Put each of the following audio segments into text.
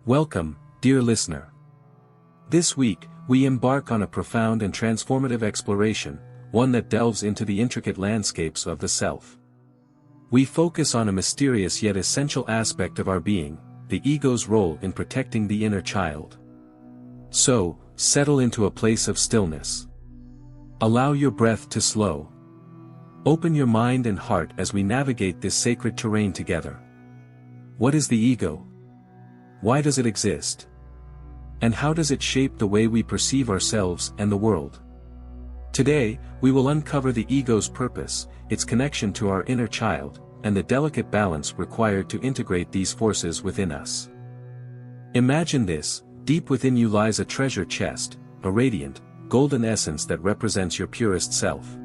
Welcome, dear listener. This week, we embark on a profound and transformative exploration, one that delves into the intricate landscapes of the self. We focus on a mysterious yet essential aspect of our being, the ego's role in protecting the inner child. So, settle into a place of stillness. Allow your breath to slow. Open your mind and heart as we navigate this sacred terrain together. What is the ego? Why does it exist? And how does it shape the way we perceive ourselves and the world? Today, we will uncover the ego's purpose, its connection to our inner child, and the delicate balance required to integrate these forces within us. Imagine this: deep within you lies a treasure chest, a radiant, golden essence that represents your purest self.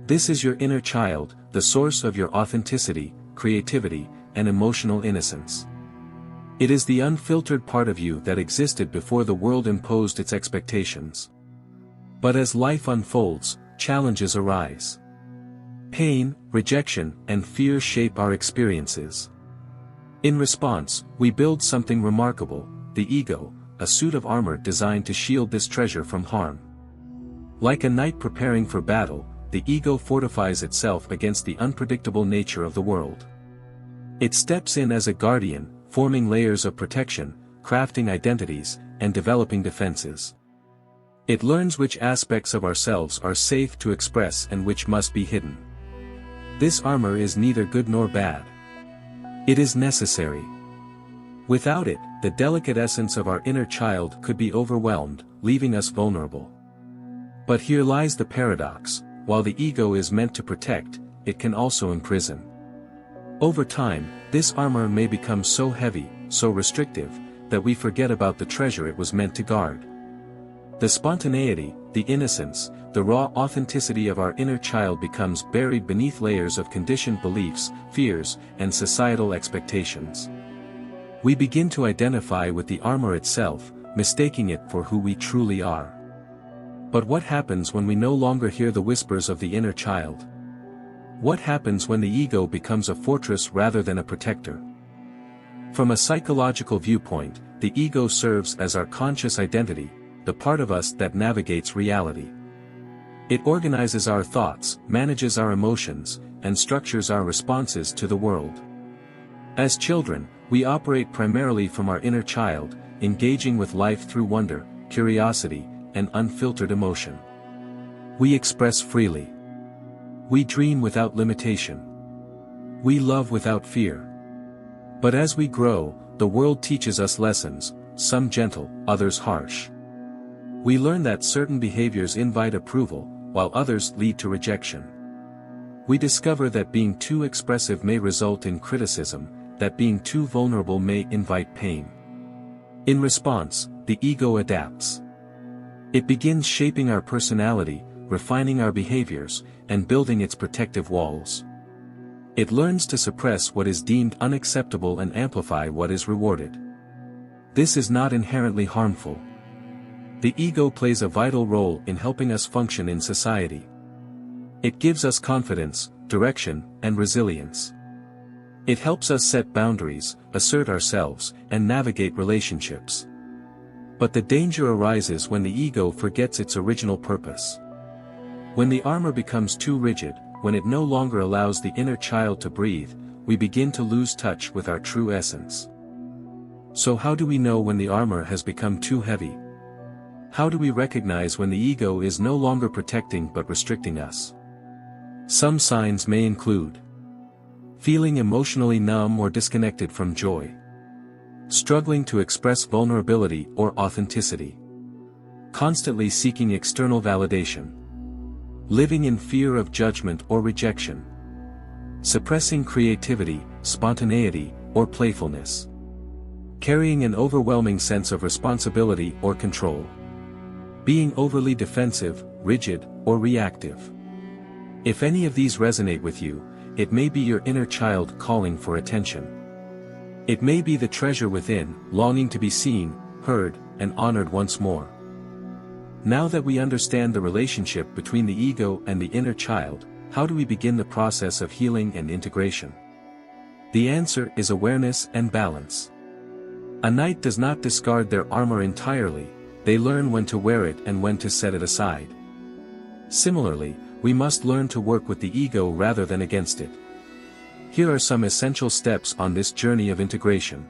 This is your inner child, the source of your authenticity, creativity, and emotional innocence. It is the unfiltered part of you that existed before the world imposed its expectations. But as life unfolds, challenges arise. Pain, rejection, and fear shape our experiences. In response, we build something remarkable, the ego, a suit of armor designed to shield this treasure from harm. Like a knight preparing for battle, the ego fortifies itself against the unpredictable nature of the world. It steps in as a guardian, forming layers of protection, crafting identities, and developing defenses. It learns which aspects of ourselves are safe to express and which must be hidden. This armor is neither good nor bad. It is necessary. Without it, the delicate essence of our inner child could be overwhelmed, leaving us vulnerable. But here lies the paradox: while the ego is meant to protect, it can also imprison. Over time, this armor may become so heavy, so restrictive, that we forget about the treasure it was meant to guard. The spontaneity, the innocence, the raw authenticity of our inner child becomes buried beneath layers of conditioned beliefs, fears, and societal expectations. We begin to identify with the armor itself, mistaking it for who we truly are. But what happens when we no longer hear the whispers of the inner child? What happens when the ego becomes a fortress rather than a protector? From a psychological viewpoint, the ego serves as our conscious identity, the part of us that navigates reality. It organizes our thoughts, manages our emotions, and structures our responses to the world. As children, we operate primarily from our inner child, engaging with life through wonder, curiosity, and unfiltered emotion. We express freely. We dream without limitation. We love without fear. But as we grow, the world teaches us lessons, some gentle, others harsh. We learn that certain behaviors invite approval, while others lead to rejection. We discover that being too expressive may result in criticism, that being too vulnerable may invite pain. In response, the ego adapts. It begins shaping our personality, refining our behaviors, and building its protective walls. It learns to suppress what is deemed unacceptable and amplify what is rewarded. This is not inherently harmful. The ego plays a vital role in helping us function in society. It gives us confidence, direction, and resilience. It helps us set boundaries, assert ourselves, and navigate relationships. But the danger arises when the ego forgets its original purpose. When the armor becomes too rigid, when it no longer allows the inner child to breathe, we begin to lose touch with our true essence. So how do we know when the armor has become too heavy? How do we recognize when the ego is no longer protecting but restricting us? Some signs may include feeling emotionally numb or disconnected from joy, struggling to express vulnerability or authenticity, constantly seeking external validation, living in fear of judgment or rejection, suppressing creativity, spontaneity, or playfulness, carrying an overwhelming sense of responsibility or control, being overly defensive, rigid, or reactive. If any of these resonate with you, it may be your inner child calling for attention. It may be the treasure within, longing to be seen, heard, and honored once more. Now that we understand the relationship between the ego and the inner child, how do we begin the process of healing and integration? The answer is awareness and balance. A knight does not discard their armor entirely, they learn when to wear it and when to set it aside. Similarly, we must learn to work with the ego rather than against it. Here are some essential steps on this journey of integration.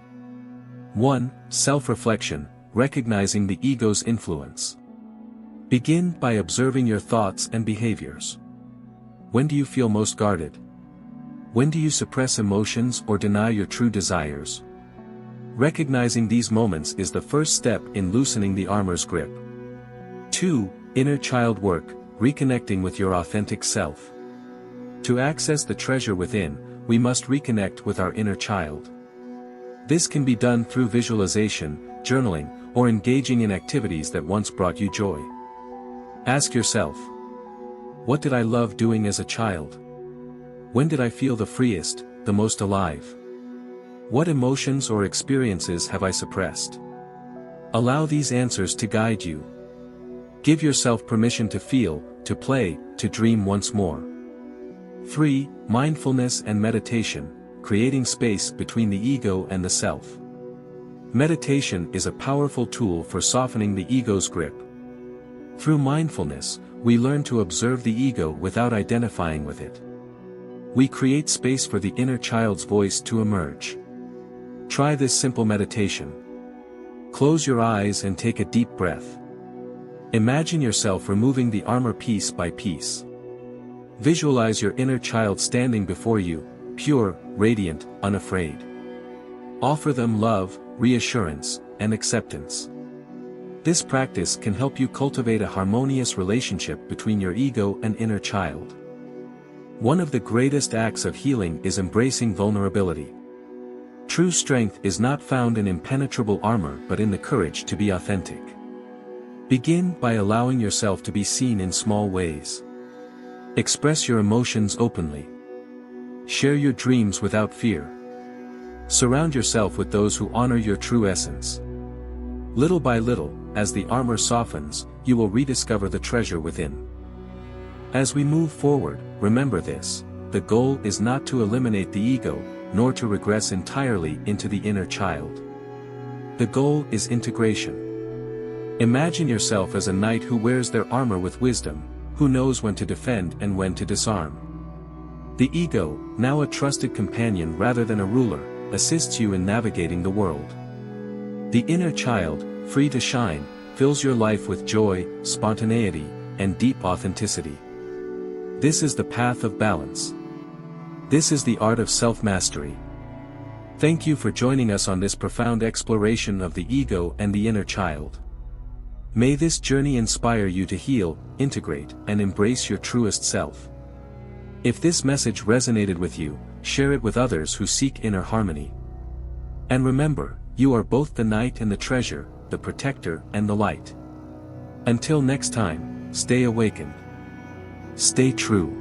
1. Self-reflection, recognizing the ego's influence. Begin by observing your thoughts and behaviors. When do you feel most guarded? When do you suppress emotions or deny your true desires? Recognizing these moments is the first step in loosening the armor's grip. 2. Inner child work, reconnecting with your authentic self. To access the treasure within, we must reconnect with our inner child. This can be done through visualization, journaling, or engaging in activities that once brought you joy. Ask yourself, what did I love doing as a child? When did I feel the freest, the most alive? What emotions or experiences have I suppressed? Allow these answers to guide you. Give yourself permission to feel, to play, to dream once more. 3. Mindfulness and meditation, creating space between the ego and the self. Meditation is a powerful tool for softening the ego's grip. Through mindfulness, we learn to observe the ego without identifying with it. We create space for the inner child's voice to emerge. Try this simple meditation. Close your eyes and take a deep breath. Imagine yourself removing the armor piece by piece. Visualize your inner child standing before you, pure, radiant, unafraid. Offer them love, reassurance, and acceptance. This practice can help you cultivate a harmonious relationship between your ego and inner child. One of the greatest acts of healing is embracing vulnerability. True strength is not found in impenetrable armor but in the courage to be authentic. Begin by allowing yourself to be seen in small ways. Express your emotions openly. Share your dreams without fear. Surround yourself with those who honor your true essence. Little by little, as the armor softens, you will rediscover the treasure within. As we move forward, remember this: the goal is not to eliminate the ego, nor to regress entirely into the inner child. The goal is integration. Imagine yourself as a knight who wears their armor with wisdom, who knows when to defend and when to disarm. The ego, now a trusted companion rather than a ruler, assists you in navigating the world. The inner child, free to shine, fills your life with joy, spontaneity, and deep authenticity. This is the path of balance. This is the art of self-mastery. Thank you for joining us on this profound exploration of the ego and the inner child. May this journey inspire you to heal, integrate, and embrace your truest self. If this message resonated with you, share it with others who seek inner harmony. And remember, you are both the knight and the treasure, the protector and the light. Until next time, stay awakened. Stay true.